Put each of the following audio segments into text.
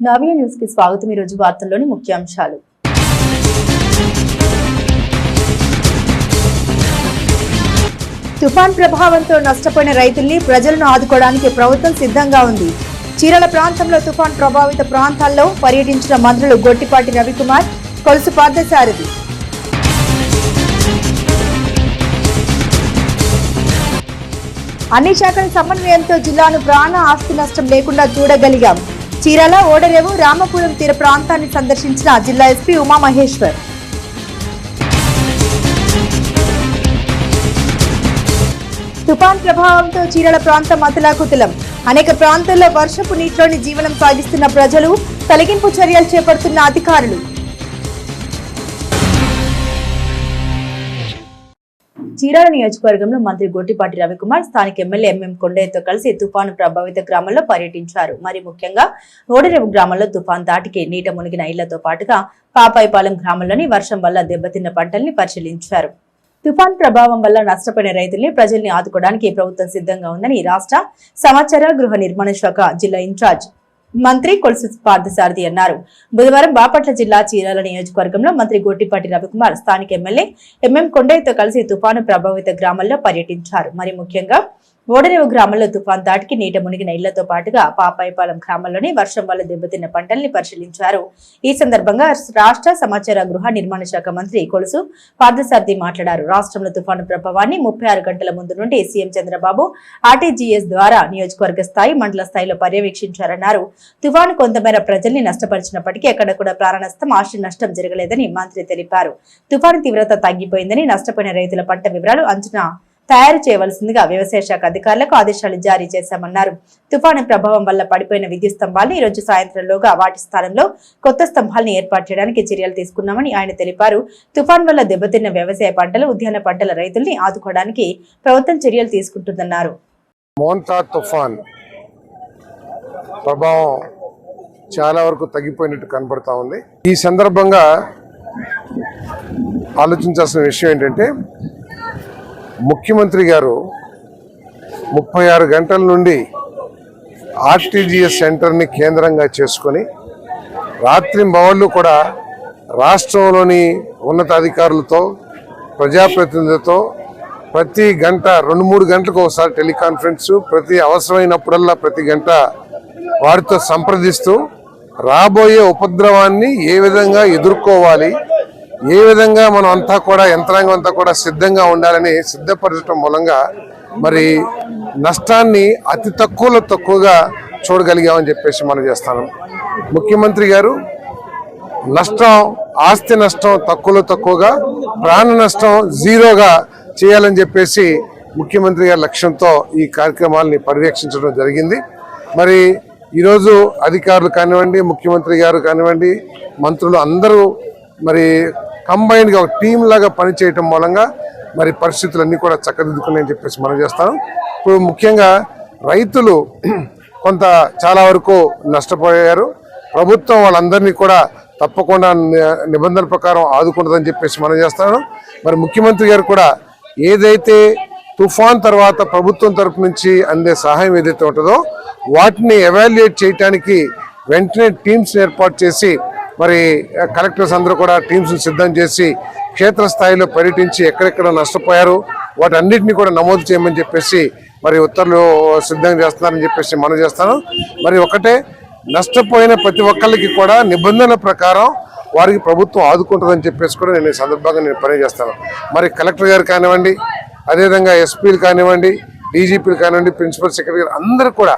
నవ్య news కి స్వాగతం। ఈ రోజు వార్తల్లోని ముఖ్యాంశాలు। తుఫాన్ ప్రభావంతో నష్టపోయిన రైతుల్ని ప్రజలను ఆదుకోవడానికి ప్రభుత్వం సిద్ధంగా ఉంది। చీరాల ప్రాంతంలో తుఫాన్ ప్రభావిత ప్రాంతాల్లో పర్యటించిన మంత్రులు గొట్టిపాటి రవికుమార్, కొలుసు పార్థసారథి। అన్ని శాఖల సమన్వయంతో జిల్లాను ప్రాణ ఆస్తి నష్టం లేకుండా చూడగలిగాం। చీరాల, ఓడరేవు, రామపురం తీర ప్రాంతాన్ని సందర్శించిన జిల్లా ఎస్పీ ఉమామహేశ్వర్। తుఫాన్ ప్రభావంతో చీరాల ప్రాంతం అతలాకుతలం। అనేక ప్రాంతాల్లో వర్షపు నీటిలోని జీవనం సాగిస్తున్న ప్రజలు, తొలగింపు చర్యలు చేపడుతున్న అధికారులు। చీరాల నియోజకవర్గంలో మంత్రి గొట్టిపాటి రవికుమార్ స్థానిక ఎమ్మెల్యే ఎంఎం కొండయ్యతో కలిసి తుఫాను ప్రభావిత గ్రామాల్లో పర్యటించారు। మరి ముఖ్యంగా ఓడరేవు గ్రామంలో తుఫాన్ దాటికి నీట మునిగిన ఇళ్లతో పాటుగా పాపాయిపాలెం గ్రామంలోని వర్షం వల్ల దెబ్బతిన్న పంటల్ని పరిశీలించారు। తుఫాన్ ప్రభావం వల్ల నష్టపోయిన రైతుల్ని, ప్రజల్ని ఆదుకోవడానికి ప్రభుత్వం సిద్ధంగా ఉందని రాష్ట్ర సమాచార గృహ నిర్మాణ శాఖ జిల్లా ఇన్ఛార్జ్ మంత్రి కొలుసు పార్థసారథి అన్నారు। బుధవారం బాపట్ల జిల్లా చీరాల నియోజకవర్గంలో మంత్రి గొట్టిపాటి రవికుమార్ స్థానిక ఎమ్మెల్యే ఎంఎం కొండయ్యతో కలిసి తుఫాను ప్రభావిత గ్రామాల్లో పర్యటించారు। మరి ముఖ్యంగా ఓడరేవు గ్రామంలో తుఫాన్ దాటికి నీట మునిగిన ఇళ్లతో పాటుగా పాపాయిపాలెం గ్రామంలోని వర్షం వల్ల దెబ్బతిన్న పంటల్ని పరిశీలించారు। ఈ సందర్భంగా రాష్ట్ర సమాచార గృహ నిర్మాణ శాఖ మంత్రి కొలుసు పార్థసారథి మాట్లాడారు। రాష్ట్రంలో తుఫాను ప్రభావాన్ని 36 గంటల ముందు నుండి సీఎం చంద్రబాబు ఆర్టీజీఎస్ ద్వారా నియోజకవర్గ స్థాయి, మండల స్థాయిలో పర్యవేక్షించారన్నారు। తుఫాను కొంతమేర ప్రజల్ని నష్టపరిచినప్పటికీ ఎక్కడ కూడా ప్రాణ నష్టం, ఆస్తి నష్టం జరగలేదని మంత్రి తెలిపారు। తుఫాను తీవ్రత తగ్గిపోయిందని, నష్టపోయిన రైతుల పంట వివరాలు అంచనా తయారు చేయవలసిందిగా వ్యవసాయ శాఖ అధికారులకు ఆదేశాలు జారీ చేశామన్నారు। తుఫాను ప్రభావం వల్ల పడిపోయిన విద్యుత్ స్తంభాలను ఈ రోజు సాయంత్రంలోగా వాటి స్థానంలో కొత్త స్తంభాలను ఏర్పాటు చేయడానికి చర్యలు తీసుకున్నామని ఆయన తెలిపారు। తుఫాన్ వల్ల దెబ్బతిన్న వ్యవసాయ పంటలు, ఉద్యాన పంటల రైతుల్ని ఆదుకోవడానికి ప్రభుత్వం చర్యలు తీసుకుంటుందన్నారు। మోంతా తుఫాన్ ప్రభావం చాలా వరకు తగ్గిపోయినట్టు కనబడతా ఉంది। ఈ సందర్భంగా ఆలోచించాల్సిన విషయం ఏంటంటే, ముఖ్యమంత్రి గారు 36 గంటల నుండి ఆర్టీజీఎస్ సెంటర్ని కేంద్రంగా చేసుకొని రాత్రింబవళ్ళు కూడా రాష్ట్రంలోని ఉన్నతాధికారులతో, ప్రజాప్రతినిధులతో ప్రతి గంట 2-3 గంటలకు ఒకసారి టెలికాన్ఫరెన్స్, ప్రతి అవసరమైనప్పుడల్లా ప్రతి గంట వారితో సంప్రదిస్తూ రాబోయే ఉపద్రవాన్ని ఏ విధంగా ఎదుర్కోవాలి, ఏ విధంగా మనం అంతా కూడా యంత్రాంగం అంతా కూడా సిద్ధంగా ఉండాలని సిద్ధపరచడం మూలంగా మరి నష్టాన్ని అతి తక్కువగా చూడగలిగామని చెప్పేసి మనం చేస్తాను। ముఖ్యమంత్రి గారు నష్టం, ఆస్తి నష్టం తక్కువగా, ప్రాణ నష్టం జీరోగా చేయాలని చెప్పేసి ముఖ్యమంత్రి గారి లక్ష్యంతో ఈ కార్యక్రమాలని పర్యవేక్షించడం జరిగింది। మరి ఈరోజు అధికారులు కానివ్వండి, ముఖ్యమంత్రి గారు కానివ్వండి, మంత్రులు అందరూ మరి కంబైన్డ్గా ఒక టీం లాగా పనిచేయటం మూలంగా మరి పరిస్థితులన్నీ కూడా చక్కదిద్దుకున్నాయని చెప్పేసి మనం చేస్తాను। ఇప్పుడు ముఖ్యంగా రైతులు చాలా వరకు నష్టపోయారు। ప్రభుత్వం వాళ్ళందరినీ కూడా తప్పకుండా నిబంధనల ప్రకారం ఆదుకుంటుందని చెప్పేసి మనం చేస్తాను। మరి ముఖ్యమంత్రి గారు కూడా ఏదైతే తుఫాన్ తర్వాత ప్రభుత్వం తరపు నుంచి అందే సహాయం ఏదైతే ఉంటుందో వాటిని ఎవాల్యుయేట్ చేయడానికి వెంటనే టీమ్స్ ఏర్పాటు చేసి మరి కలెక్టర్స్ అందరూ కూడా టీమ్స్ సిద్ధం చేసి క్షేత్రస్థాయిలో పర్యటించి ఎక్కడెక్కడ నష్టపోయారు వాటన్నిటిని కూడా నమోదు చేయమని చెప్పేసి మరి ఉత్తర్వులు సిద్ధం చేస్తున్నారని చెప్పేసి మనం చేస్తాను। మరి ఒకటే, నష్టపోయిన ప్రతి ఒక్కరికి కూడా నిబంధనల ప్రకారం వారికి ప్రభుత్వం ఆదుకుంటుందని చెప్పేసి కూడా నేను ఈ సందర్భంగా పనిచేస్తాను। మరి కలెక్టర్ గారు కానివ్వండి, అదేవిధంగా ఎస్పీలు కానివ్వండి, డీజీపీలు కానివ్వండి, ప్రిన్సిపల్ సెక్రటరీ అందరూ కూడా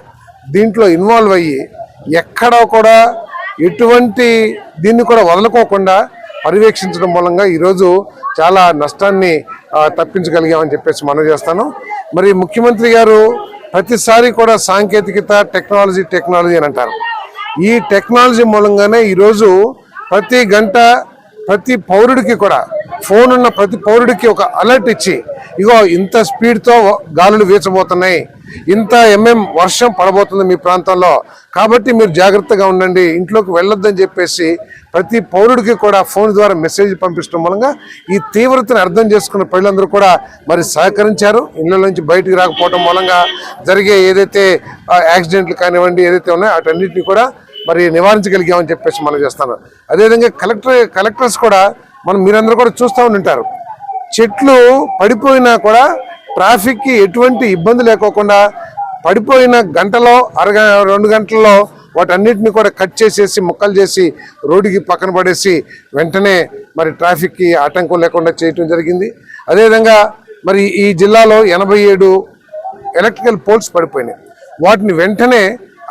దీంట్లో ఇన్వాల్వ్ అయ్యి ఎక్కడా కూడా ఎటువంటి దీన్ని కూడా వదలుకోకుండా పర్యవేక్షించడం మూలంగా ఈరోజు చాలా నష్టాన్ని తప్పించగలిగామని చెప్పేసి మనం చేస్తాను। మరి ముఖ్యమంత్రి గారు ప్రతిసారి కూడా సాంకేతికత, టెక్నాలజీ అని అంటారు। ఈ టెక్నాలజీ మూలంగానే ఈరోజు ప్రతి గంట ప్రతి పౌరుడికి కూడా ఫోన్ ఉన్న ప్రతి పౌరుడికి ఒక అలర్ట్ ఇచ్చి, ఇగో ఇంత స్పీడ్తో గాలులు వీచబోతున్నాయి, ఇంత వర్షం పడబోతుంది మీ ప్రాంతంలో, కాబట్టి మీరు జాగ్రత్తగా ఉండండి, ఇంట్లోకి వెళ్ళొద్దని చెప్పేసి ప్రతి పౌరుడికి కూడా ఫోన్ ద్వారా మెసేజ్ పంపించడం మూలంగా ఈ తీవ్రతను అర్థం చేసుకున్న ప్రజలందరూ కూడా మరి సహకరించారు। ఇళ్ళ నుంచి బయటికి రాకపోవడం మూలంగా జరిగే ఏదైతే యాక్సిడెంట్లు కానివ్వండి ఏదైతే ఉన్నాయో వాటన్నిటిని కూడా మరి నివారించగలిగామని చెప్పేసి మనం చేస్తాను. అదేవిధంగా కలెక్టర్స్ కూడా మీరందరూ కూడా చూస్తూ ఉంటారు, చెట్లు పడిపోయినా కూడా ట్రాఫిక్కి ఎటువంటి ఇబ్బంది లేకోకుండా పడిపోయిన గంటలో 2 గంటల్లో వాటన్నిటిని కూడా కట్ చేసేసి ముక్కలు చేసి రోడ్డుకి పక్కన పడేసి వెంటనే మరి ట్రాఫిక్కి ఆటంకం లేకుండా చేయటం జరిగింది. అదేవిధంగా మరి ఈ జిల్లాలో 87 ఎలక్ట్రికల్ పోల్స్ పడిపోయినాయి. వాటిని వెంటనే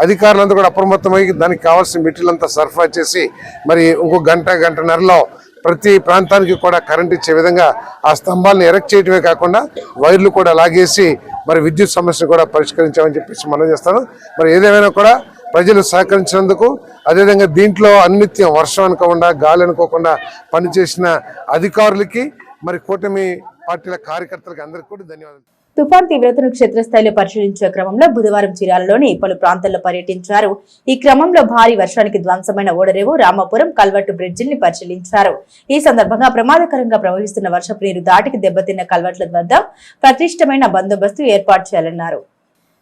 అధికారులంతా కూడా అప్రమత్తమై దానికి కావాల్సిన మెటీరియల్ అంతా సరఫరా చేసి మరి ఇంకో గంటన్నరలో ప్రతి ప్రాంతానికి కూడా కరెంట్ ఇచ్చే విధంగా ఆ స్తంభాలను ఎరెక్ట్ చేయడమే కాకుండా వైర్లు కూడా లాగేసి మరి విద్యుత్ సమస్యను కూడా పరిష్కరించామని చెప్పేసి మనం చేస్తాను. మరి ఏదేమైనా కూడా ప్రజలు సహకరించినందుకు, అదేవిధంగా దీంట్లో అనిత్యం వర్షం అనుకోకుండా గాలి అనుకోకుండా పనిచేసిన అధికారులకి మరి కూటమి పార్టీల కార్యకర్తలకి అందరికీ కూడా ధన్యవాదాలు. తుఫాన్ తీవ్రతను క్షేత్రస్థాయిలో పరిశీలించే క్రమంలో బుధవారం చీరాలలోని పలు ప్రాంతాల్లో పర్యటించారు. ఈ క్రమంలో భారీ వర్షానికి ధ్వంసమైన ఓడరేవు, రామాపురం కల్వర్టు బ్రిడ్జిని పరిశీలించారు. ఈ సందర్భంగా ప్రమాదకరంగా ప్రవహిస్తున్న వర్షపు నీరు దాటికి దెబ్బతిన్న కల్వర్ట్ల వద్ద పటిష్టమైన బందోబస్తు ఏర్పాటు చేయాలన్నారు.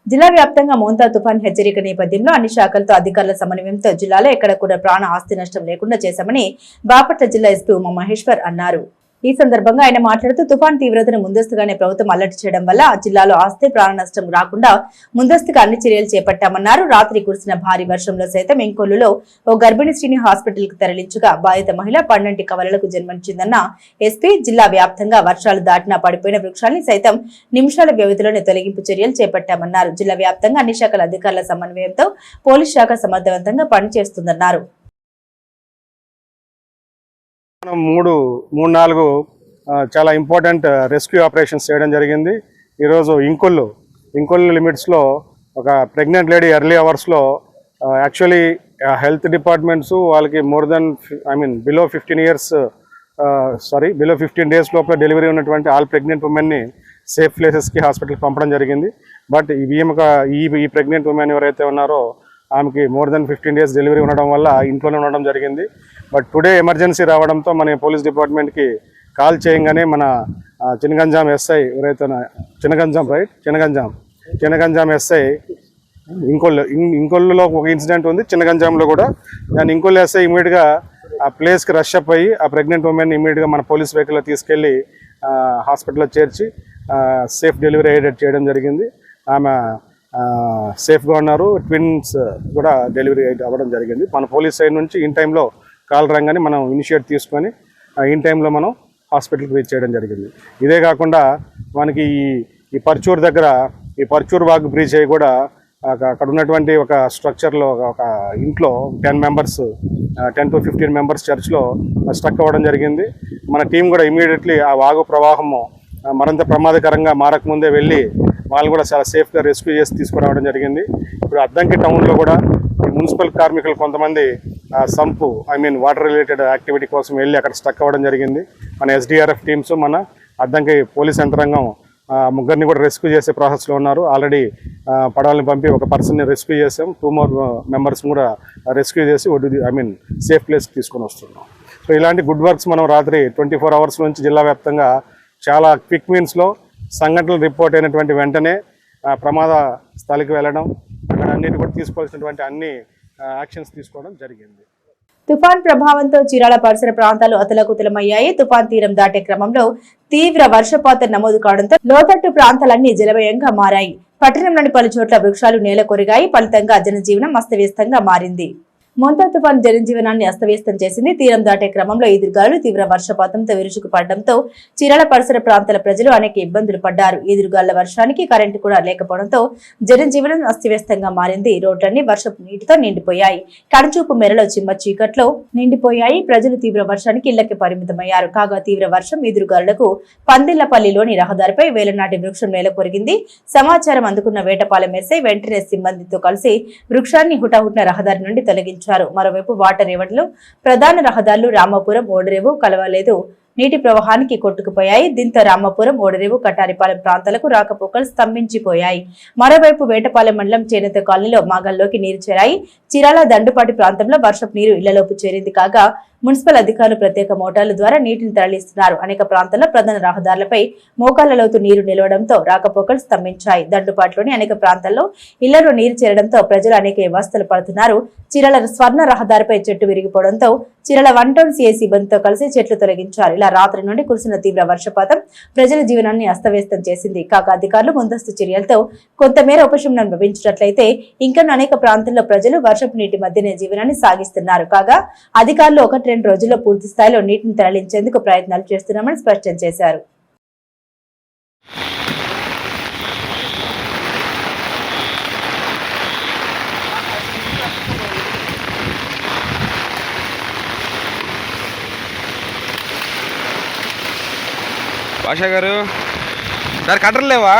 జిల్లా వ్యాప్తంగా మోంతా తుఫాన్ హెచ్చరిక నేపథ్యంలో అన్ని శాఖలతో అధికారుల సమన్వయంతో జిల్లాలో ఎక్కడ కూడా ప్రాణ ఆస్తి నష్టం లేకుండా చేశామని బాపట్ల జిల్లా ఎస్పీ ఉమా మహేశ్వర్ అన్నారు. ఈ సందర్భంగా ఆయన మాట్లాడుతూ తుఫాన్ తీవ్రతను ముందస్తుగానే ప్రభుత్వం అలర్ట్ చేయడం వల్ల జిల్లాలో ఆస్తి ప్రాణ నష్టం రాకుండా ముందస్తుగా అన్ని చర్యలు చేపట్టామన్నారు. రాత్రి కురిసిన భారీ వర్షంలో సైతం ఇంకొల్లులో ఓ గర్భిణీ స్త్రీని హాస్పిటల్ కు తరలించగా బాధిత మహిళ 12 కవలలకు జన్మించిందన్న ఎస్పీ. జిల్లా వ్యాప్తంగా వర్షాలు దాటినా పడిపోయిన వృక్షాన్ని సైతం నిమిషాల వ్యవధిలోనే తొలగింపు చర్యలు చేపట్టామన్నారు. జిల్లా వ్యాప్తంగా అన్ని శాఖల అధికారుల సమన్వయంతో పోలీస్ శాఖ సమర్థవంతంగా పనిచేస్తుందన్నారు. మనం మూడు నాలుగు చాలా ఇంపార్టెంట్ రెస్క్యూ ఆపరేషన్స్ చేయడం జరిగింది. ఈరోజు ఇంకొల్లు లిమిట్స్లో ఒక ప్రెగ్నెంట్ లేడీ ఎర్లీ అవర్స్లో యాక్చువల్లీ హెల్త్ డిపార్ట్మెంట్స్ వాళ్ళకి బిలో 15 డేస్ లోపల డెలివరీ ఉన్నటువంటి ఆల్ ప్రెగ్నెంట్ ఉమెన్ని సేఫ్ ప్లేసెస్కి హాస్పిటల్కి పంపడం జరిగింది. బట్ ఈ ప్రెగ్నెంట్ ఉమెన్ ఎవరైతే ఉన్నారో ఆమెకి మోర్ దెన్ 15 డేస్ డెలివరీ ఉండడం వల్ల ఇంట్లోనే ఉండడం జరిగింది. బట్ టుడే ఎమర్జెన్సీ రావడంతో మన పోలీస్ డిపార్ట్మెంట్కి కాల్ చేయగానే మన చినగంజాం ఎస్ఐ ఎవరైతే చినగంజాం ఎస్ఐ ఇంకొల్లులో ఒక ఇన్సిడెంట్ ఉంది, చినగంజాంలో కూడా. దాని ఇంకొల్లు ఎస్ఐ ఇమీడియట్గా ఆ ప్లేస్కి రష్ అప్ అయ్యి ఆ ప్రెగ్నెంట్ ఉమెన్ ఇమీడియట్గా మన పోలీస్ వెహికల్లో తీసుకెళ్ళి హాస్పిటల్లో చేర్చి సేఫ్ డెలివరీ ఎయిడెడ్ చేయడం జరిగింది. ఆమె సేఫ్గా ఉన్నారు. ట్విన్స్ కూడా డెలివరీ అవ్వడం జరిగింది. మన పోలీస్ సైడ్ నుంచి ఇన్ టైంలో కాల్ రాగానే మనం ఇనిషియేట్ తీసుకొని ఇన్ టైంలో మనం హాస్పిటల్కి రీచ్ చేయడం జరిగింది. ఇదే కాకుండా మనకి ఈ పర్చూర్ దగ్గర ఈ పర్చూర్ వాగ్ బ్రిడ్జ్ అయ్యి కూడా అక్కడ ఉన్నటువంటి ఒక స్ట్రక్చర్లో ఒక ఇంట్లో 10 to 15 మెంబర్స్ చర్చ్లో స్ట్రక్ అవ్వడం జరిగింది. మన టీం కూడా ఇమీడియట్లీ ఆ వాగు ప్రవాహము మరింత ప్రమాదకరంగా మారకముందే వెళ్ళి వాళ్ళు కూడా చాలా సేఫ్గా రెస్క్యూ చేసి తీసుకురావడం జరిగింది. ఇప్పుడు అద్దంకి టౌన్లో కూడా మున్సిపల్ కార్మికులు కొంతమంది సంపు వాటర్ రిలేటెడ్ యాక్టివిటీ కోసం వెళ్ళి అక్కడ స్టక్ అవ్వడం జరిగింది. మన SDRF టీమ్స్, మన అద్దంకి పోలీస్ యంత్రాంగం ముగ్గురిని కూడా రెస్క్యూ చేసే ప్రాసెస్లో ఉన్నారు. ఆల్రెడీ పడవల్ని పంపి ఒక పర్సన్ని రెస్క్యూ చేసాం. 2 more మెంబర్స్ని కూడా రెస్క్యూ చేసి సేఫ్ ప్లేస్కి తీసుకొని వస్తున్నాం. సో ఇలాంటి గుడ్ వర్క్స్ మనం రాత్రి 24 hours నుంచి జిల్లా వ్యాప్తంగా చాలా క్విక్ మీన్స్లో సంఘటనలు రిపోర్ట్ అయినటువంటి వెంటనే ప్రమాద స్థలికి వెళ్ళడం, అక్కడ అన్నిటి కూడా తీసుకోవాల్సినటువంటి అన్ని యాక్షన్స్ తీసుకోవడం జరిగింది. తుఫాన్ ప్రభావంతో చీరాల పరిసర ప్రాంతాలు అతలకుతలమయ్యాయి. తుఫాన్ తీరం దాటే క్రమంలో తీవ్ర వర్షపాతం నమోదు కావడంతో లోతట్టు ప్రాంతాలన్నీ జలమయంగా మారాయి. పట్టణంలోని పలు చోట్ల వృక్షాలు నేల కొరిగాయి. ఫలితంగా జనజీవనం అస్తవ్యస్తంగా మారింది. మోంతా తుఫాన్ జనజీవనాన్ని అస్తవ్యస్తం చేసింది. తీరం దాటే క్రమంలో ఎదురుగాలు తీవ్ర వర్షపాతంతో విరుచుకుపడడంతో చీరాల పరిసర ప్రాంతాల ప్రజలు అనేక ఇబ్బందులు పడ్డారు. ఎదురుగాళ్ల వర్షానికి కరెంటు కూడా లేకపోవడంతో జనజీవనం అస్తవ్యస్తంగా మారింది. రోడ్లన్నీ వర్షపు నీటితో నిండిపోయాయి. కనుచూపు మేరలో చిమ్మ చీకట్లో నిండిపోయాయి. ప్రజలు తీవ్ర వర్షానికి ఇళ్లకి పరిమితమయ్యారు. కాగా తీవ్ర వర్షం ఎదురుగాళ్లకు పందిళ్లపల్లిలోని రహదారిపై వేలనాటి వృక్షం నేల కొరిగింది. సమాచారం అందుకున్న వేటపాలెం ఎస్ఐ వెంటనే సిబ్బందితో కలిసి వృక్షాన్ని హుటాహుటిన రహదారి నుండి తొలగించారు. మరోవైపు వాటర్ రేవడ్లు ప్రధాన రహదారులు రామాపురం ఓడరేవు కలవలేదు. నీటి ప్రవాహానికి కొట్టుకుపోయాయి. దీంతో రామాపురం ఓడరేవు కటారిపాలెం ప్రాంతాలకు రాకపోకలు స్తంభించిపోయాయి. మరోవైపు వేటపాలెం మండలం చేనేత కాలనీలో మాగల్లోకి నీరు చేరాయి. చీరాల దండుపాటి ప్రాంతంలో వర్షపు నీరు ఇళ్లలోపు చేరింది. కాగా మున్సిపల్ అధికారులు ప్రత్యేక మోటార్ల ద్వారా నీటిని తరలిస్తున్నారు. అనేక ప్రాంతాల్లో ప్రధాన రహదారులపై మోకాళ్ల లోతు నీరు నిలవడంతో రాకపోకలు స్తంభించాయి. దండుపాట్లోని అనేక ప్రాంతాల్లో ఇళ్లలో నీరు చేరడంతో ప్రజలు అనేక వ్యవస్థలు పడుతున్నారు. చీరాల స్వర్ణ రహదారిపై చెట్టు విరిగిపోవడంతో చీరాల 1 టౌన్ సిఐ సిబ్బందితో కలిసి చెట్లు తొలగించారు. ఇలా రాత్రి నుండి కురిసిన తీవ్ర వర్షపాతం ప్రజల జీవనాన్ని అస్తవ్యస్తం చేసింది. కాగా అధికారులు ముందస్తు చర్యలతో కొంతమేర ఉపశమనం లభించినట్లయితే ఇంకా అనేక ప్రాంతాల్లో ప్రజలు వర్షపు నీటి మధ్యనే జీవనాన్ని సాగిస్తున్నారు. కాగా అధికారులు 1-2 రోజుల్లో పూర్తి స్థాయిలో నీటిని తరలించేందుకు ప్రయత్నాలు చేస్తున్నామని స్పష్టం చేశారు. భాషా గారు సార్ కట్టరు లేవా?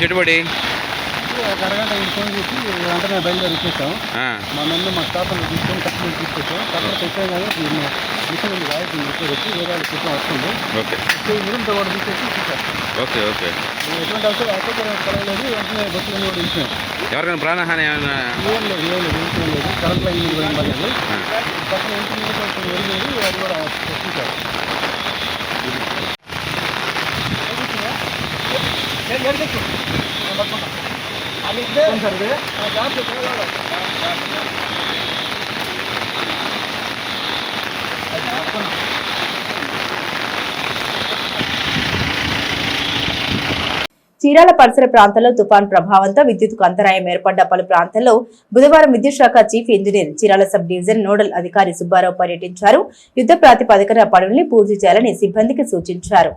చెట్టుబడి ఒక అరగంట ఫోన్ చేసి వెంటనే బయలుదేరి వచ్చేసాం. మా నన్ను మా స్టాఫ్ని తీసుకొని కట్టలు తీసుకొచ్చాం. కట్టలు పెట్టాం కానీ మిషన్ ఉంది కాబట్టి వచ్చి వేరే వాళ్ళ కోసం వస్తుంది. మిషన్తో కూడా తీసేసి ఎటువంటి అసౌకర్యం కలగలేదు. వెంటనే బస్సులన్నీ కూడా ఇచ్చాం. ఎవరికైనా ప్రాణహాని ఏం లేదు కరెంట్ లైన్ కూడా పడలేదు. పక్కన ఇంటి వెళ్ళింది అది కూడా చూసారు. చీరాల పరిసర ప్రాంతాల్లో తుఫాన్ ప్రభావంతో విద్యుత్కు అంతరాయం ఏర్పడ్డ పలు ప్రాంతాల్లో బుధవారం విద్యుత్ శాఖ chief engineer Chirala sub division nodal అధికారి సుబ్బారావు పర్యటించారు. యుద్ధ ప్రాతిపదికన పనుల్ని పూర్తి చేయాలని సిబ్బందికి సూచించారు.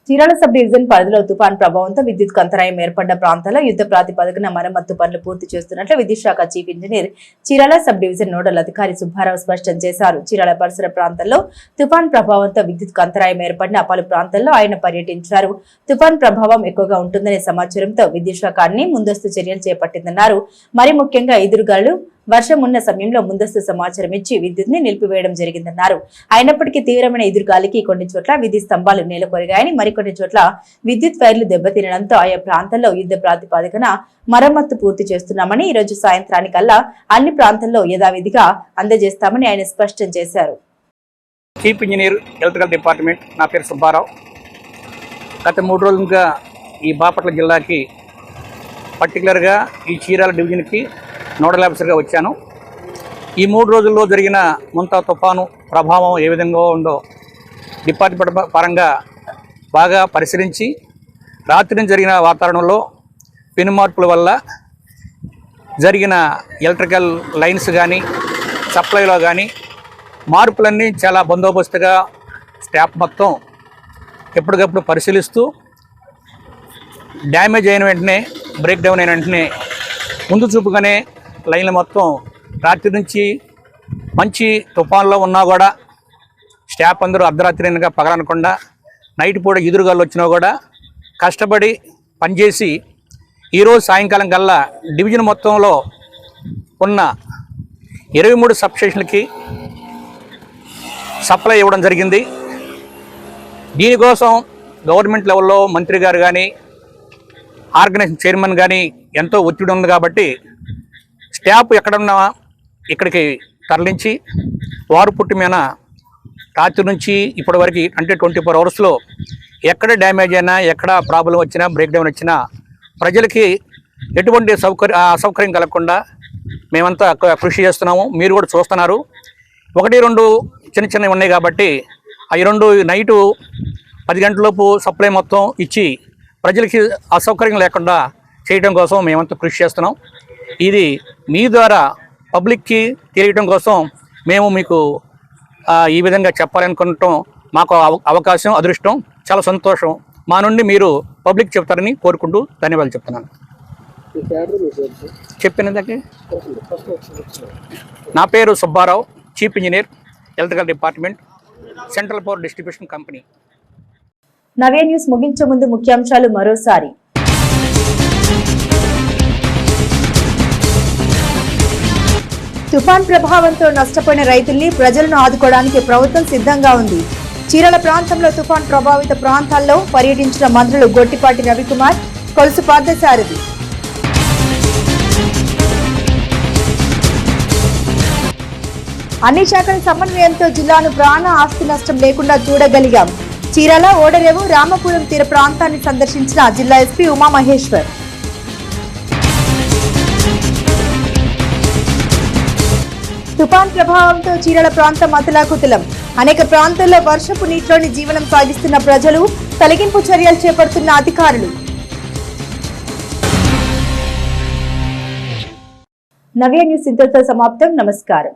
చీరాల సబ్ డివిజన్ పరిధిలో తుఫాన్ ప్రభావంతో విద్యుత్ అంతరాయం ఏర్పడ్డ ప్రాంతాల్లో యుద్ధ ప్రాతిపదికన మరమ్మత్తు పనులు పూర్తి చేస్తున్నట్లు విద్యుత్ శాఖ chief engineer Chirala sub division nodal అధికారి సుబ్బారావు స్పష్టం చేశారు. చీరాల పరిసర ప్రాంతాల్లో తుఫాన్ ప్రభావంతో విద్యుత్ అంతరాయం ఏర్పడిన పలు ప్రాంతాల్లో ఆయన పర్యటించారు. తుఫాన్ ప్రభావం ఎక్కువగా ఉంటుందనే సమాచారంతో విద్యుత్ శాఖ అన్ని ముందస్తు చర్యలు చేపట్టిందన్నారు. మరి ముఖ్యంగా ఎదురుగాలు వర్షం ఉన్న సమయంలో ముందస్తు సమాచారం ఇచ్చి విద్యుత్ ని నిలిపివేయడం జరిగిందన్నారు. అయినప్పటికీ తీవ్రమైన ఎదురుగాలికి కొన్ని చోట్ల విద్యుత్ స్తంభాలు నేలకొరిగాయని, మరికొన్ని చోట్ల విద్యుత్ వైర్లు దెబ్బతినడంతో ఆయా ప్రాంతాల్లో యుద్ధ ప్రాతిపదికన మరమ్మత్తు పూర్తి చేస్తున్నామని, ఈ రోజు సాయంత్రానికల్లా అన్ని ప్రాంతాల్లో యథావిధిగా అందజేస్తామని ఆయన స్పష్టం చేశారు. చీఫ్ ఇంజనీర్ ఎలక్ట్రికల్ డిపార్ట్మెంట్, నా పేరు సుబ్బారావు. గత 3 రోజులుగా ఈ బాపట్ల జిల్లాకి పర్టికులర్గా ఈ చీరాల డివిజన్కి నోడల్ ఆఫీసర్గా వచ్చాను. ఈ 3 రోజుల్లో జరిగిన ముంతా తుఫాను ప్రభావం ఏ విధంగా ఉందో డిపార్ట్మెంట్ పరంగా బాగా పరిశీలించి రాత్రి జరిగిన వాతావరణంలో పెనుమార్పుల వల్ల జరిగిన ఎలక్ట్రికల్ లైన్స్ కానీ సప్లైలో కానీ మార్పులన్నీ చాలా బందోబస్తుగా స్టాఫ్ మొత్తం ఎప్పటికప్పుడు పరిశీలిస్తూ డ్యామేజ్ అయిన వెంటనే, బ్రేక్ డౌన్ అయిన వెంటనే ముందు చూపుగానే లైన్లు మొత్తం రాత్రి నుంచి మంచి తుఫాన్లో ఉన్నా కూడా స్టాఫ్ అందరూ అర్ధరాత్రిగా పగలనకుండా నైట్ పూట ఎదురుగాలు వచ్చినా కూడా కష్టపడి పనిచేసి ఈరోజు సాయంకాలం కల్లా డివిజన్ మొత్తంలో ఉన్న 23 సబ్స్టేషన్లకి సప్లై ఇవ్వడం జరిగింది. దీనికోసం గవర్నమెంట్ లెవెల్లో మంత్రి గారు కానీ ఆర్గనైజేషన్ చైర్మన్ కానీ ఎంతో ఒత్తిడి ఉంది కాబట్టి స్టాఫ్ ఎక్కడున్నా ఇక్కడికి తరలించి వారు పుట్టి మీద రాత్రి నుంచి ఇప్పటి వరకు అంటే 24 అవర్స్లో ఎక్కడ డ్యామేజ్ అయినా, ఎక్కడ ప్రాబ్లం వచ్చినా, బ్రేక్ డౌన్ వచ్చినా ప్రజలకి ఎటువంటి అసౌకర్యం కలగకుండా మేమంతా కృషి చేస్తున్నాము. మీరు కూడా చూస్తున్నారు. 1-2 చిన్న చిన్నవి ఉన్నాయి కాబట్టి అవి రెండు నైటు 10 గంటలలోపు సప్లై మొత్తం ఇచ్చి ప్రజలకి అసౌకర్యం లేకుండా చేయడం కోసం మేమంతా కృషి చేస్తున్నాం. ఇది మీ ద్వారా పబ్లిక్కి తెలియడం కోసం మేము మీకు ఈ విధంగా చెప్పాలనుకుంటాం. మాకు అవకాశం, అదృష్టం, చాలా సంతోషం. మా నుండి మీరు పబ్లిక్ చెప్తారని కోరుకుంటూ ధన్యవాదాలు చెప్తున్నాను. చెప్పినదాకే నా పేరు Subbarao, chief engineer, electrical department, central power distribution company. నవే న్యూస్ ముగించే ముందు ముఖ్యాంశాలు మరోసారి. తుఫాన్ ప్రభావంతో నష్టపోయిన రైతుల్ని, ప్రజలను ఆదుకోవడానికి ప్రభుత్వం సిద్ధంగా ఉంది. చీరాల ప్రాంతంలో తుఫాన్ ప్రభావిత ప్రాంతాల్లో పర్యటించిన మంత్రులు గొట్టిపాటి రవికుమార్, కొలుసు పార్థసారథి. అన్ని శాఖల సమన్వయంతో జిల్లాను ప్రాణ ఆస్తి నష్టం లేకుండా చూడగలిగాం. చీరాల, ఓడరేవు, రామపురం తీర ప్రాంతాన్ని సందర్శించిన జిల్లా ఎస్పీ ఉమామహేశ్వర్. తుఫాన్ ప్రభావంతో చీరాల ప్రాంతం అతలాకుతలం. అనేక ప్రాంతాల్లో వర్షపు నీటిలోని జీవనం సాగిస్తున్న ప్రజలు, తొలగింపు చర్యలు చేపడుతున్న అధికారులు. నవ్య న్యూస్ ఇంతటితో సమాప్తం. నమస్కారం.